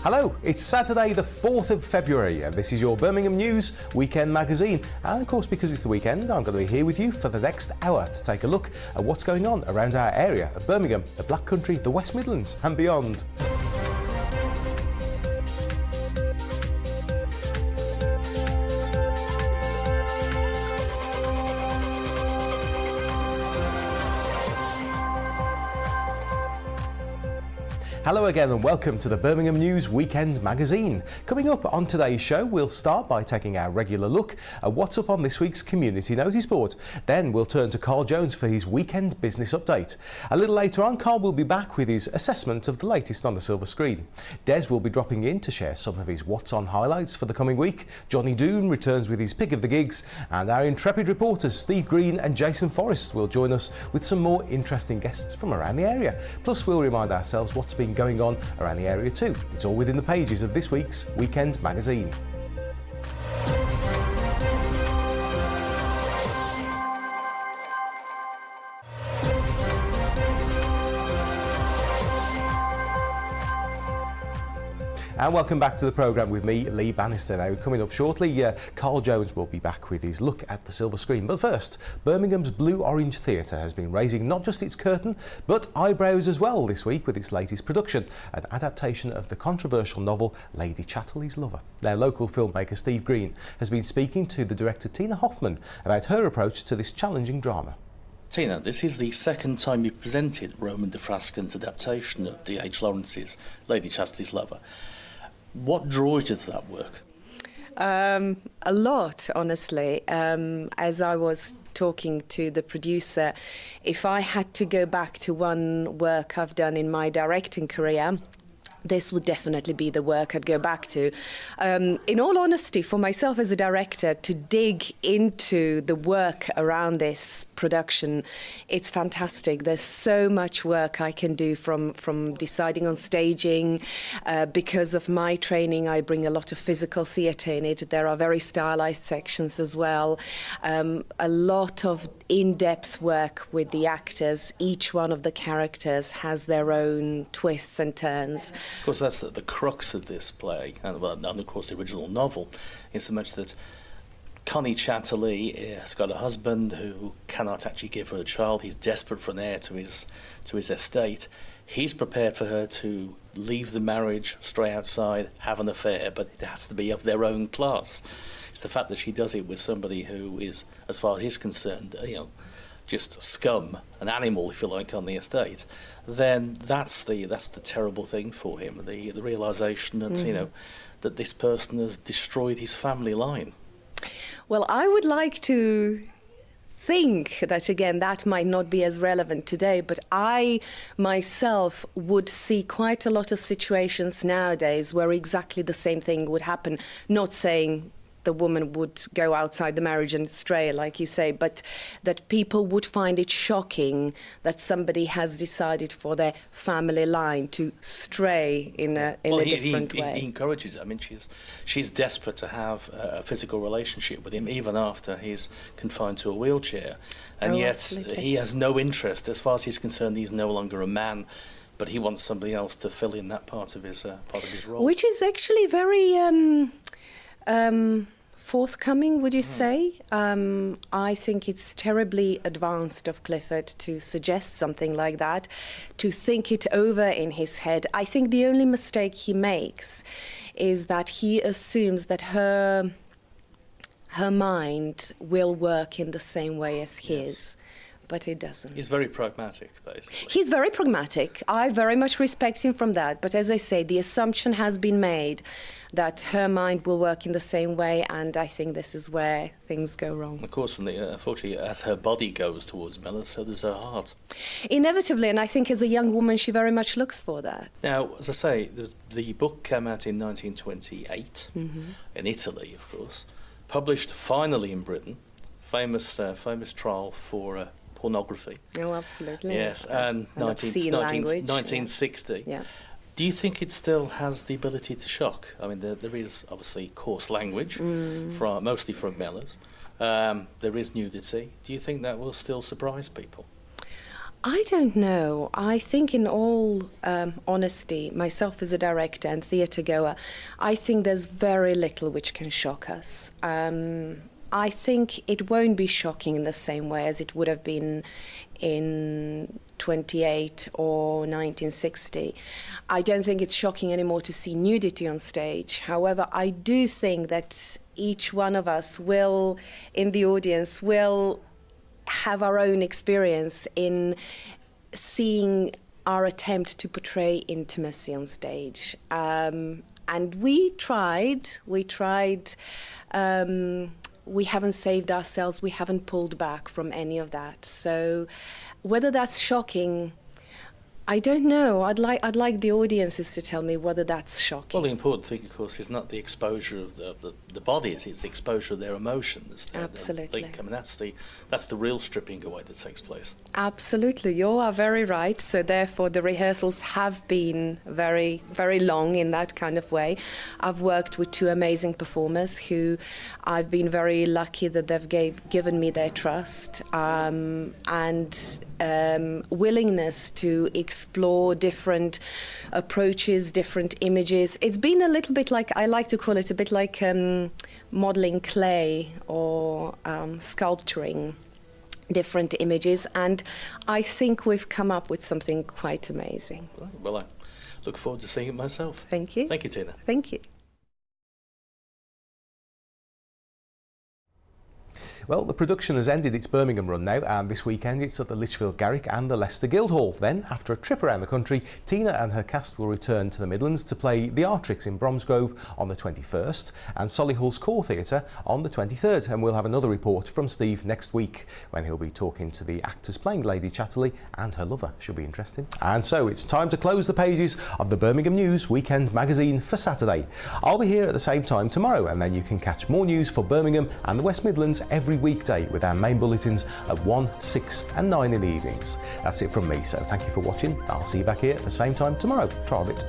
Hello, it's Saturday the 4th of February and this is your Birmingham News Weekend Magazine. And of course, because it's the weekend, I'm going to be here with you for the next hour to take a look at what's going on around our area of Birmingham, the Black Country, the West Midlands and beyond. Hello again and welcome to the Birmingham News Weekend Magazine. Coming up on today's show, we'll start by taking our regular look at what's up on this week's community notice board. Then we'll turn to Carl Jones for his weekend business update. A little later on, Carl will be back with his assessment of the latest on the silver screen. Des will be dropping in to share some of his what's on highlights for the coming week. Johnny Doon returns with his pick of the gigs, and our intrepid reporters Steve Green and Jason Forrest will join us with some more interesting guests from around the area. Plus, we'll remind ourselves what's been going on around the area too. It's all within the pages of this week's Weekend Magazine. And welcome back to the programme with me, Lee Bannister. Now, coming up shortly, Carl Jones will be back with his look at the silver screen. But first, Birmingham's Blue Orange Theatre has been raising not just its curtain, but eyebrows as well this week with its latest production, an adaptation of the controversial novel Lady Chatterley's Lover. Now, local filmmaker Steve Green has been speaking to the director Tina Hofman about her approach to this challenging drama. Tina, this is the second time you've presented Roman de Fraskin's adaptation of D.H. Lawrence's Lady Chatterley's Lover. What draws you to that work? A lot, honestly. As I was talking to the producer, if I had to go back to one work I've done in my directing career, this would definitely be the work I'd go back to. In all honesty, for myself as a director, to dig into the work around this production, it's fantastic. There's so much work I can do from deciding on staging. Because of my training, I bring a lot of physical theatre in it. There are very stylized sections as well. A lot of in-depth work with the actors. Each one of the characters has their own twists and turns. Of course, that's the crux of this play, and of course the original novel, in so much that Connie Chatterley has got a husband who cannot actually give her a child. He's desperate for an heir to his estate. He's prepared for her to leave the marriage, stray outside, have an affair, but it has to be of their own class. It's the fact that she does it with somebody who is, as far as he's concerned, just scum, an animal, if you like, on the estate. Then that's the terrible thing for him. The realization that that this person has destroyed his family line. Well, I would like to think that, again, that might not be as relevant today, but I myself would see quite a lot of situations nowadays where exactly the same thing would happen. Not saying the woman would go outside the marriage and stray, like you say, but that people would find it shocking that somebody has decided for their family line to stray in a different way. He encourages it. I mean, she's desperate to have a physical relationship with him, even after he's confined to a wheelchair, and yet absolutely. He has no interest. As far as he's concerned, he's no longer a man, but he wants somebody else to fill in that part of his role, which is actually very forthcoming, would you say? I think it's terribly advanced of Clifford to suggest something like that, to think it over in his head. I think the only mistake he makes is that he assumes that her mind will work in the same way as his. Yes. But it doesn't. He's very pragmatic, basically. He's very pragmatic. I very much respect him from that. But as I say, the assumption has been made that her mind will work in the same way, and I think this is where things go wrong. Of course, and unfortunately, as her body goes towards Miller, so does her heart. Inevitably, and I think as a young woman, she very much looks for that. Now, as I say, the book came out in 1928, in Italy, of course. Published finally in Britain. Famous trial for pornography. Oh, absolutely. Yes, and 1960. Yeah. Do you think it still has the ability to shock? I mean, there is obviously coarse language, mostly from Mellors. There is nudity. Do you think that will still surprise people? I don't know. I think in all honesty, myself as a director and theatre goer, I think there's very little which can shock us. I think it won't be shocking in the same way as it would have been in 28 or 1960. I don't think it's shocking anymore to see nudity on stage. However, I do think that each one of us will, in the audience, will have our own experience in seeing our attempt to portray intimacy on stage. And we tried. We haven't saved ourselves. We haven't pulled back from any of that. So whether that's shocking, I don't know. I'd like the audiences to tell me whether that's shocking. Well, the important thing, of course, is not the exposure of the bodies; it's the exposure of their emotions. Absolutely. I mean, that's the real stripping away that takes place. Absolutely, you are very right. So therefore, the rehearsals have been very, very long in that kind of way. I've worked with two amazing performers who I've been very lucky that they've given me their trust and willingness to explore different approaches, different images. It's been a little bit like, I like to call it a bit like modelling clay or sculpturing different images, and I think we've come up with something quite amazing. Well, I look forward to seeing it myself. Thank you. Thank you, Tina. Thank you. Well, the production has ended its Birmingham run now, and this weekend it's at the Lichfield Garrick and the Leicester Guildhall. Then, after a trip around the country, Tina and her cast will return to the Midlands to play The Artrix in Bromsgrove on the 21st and Solihull's Core Theatre on the 23rd. And we'll have another report from Steve next week when he'll be talking to the actors playing Lady Chatterley and her lover. Should be interesting. And so it's time to close the pages of the Birmingham News Weekend magazine for Saturday. I'll be here at the same time tomorrow, and then you can catch more news for Birmingham and the West Midlands every weekday with our main bulletins at 1, 6 and 9 in the evenings. That's it from me, so thank you for watching. I'll see you back here at the same time tomorrow. Try it.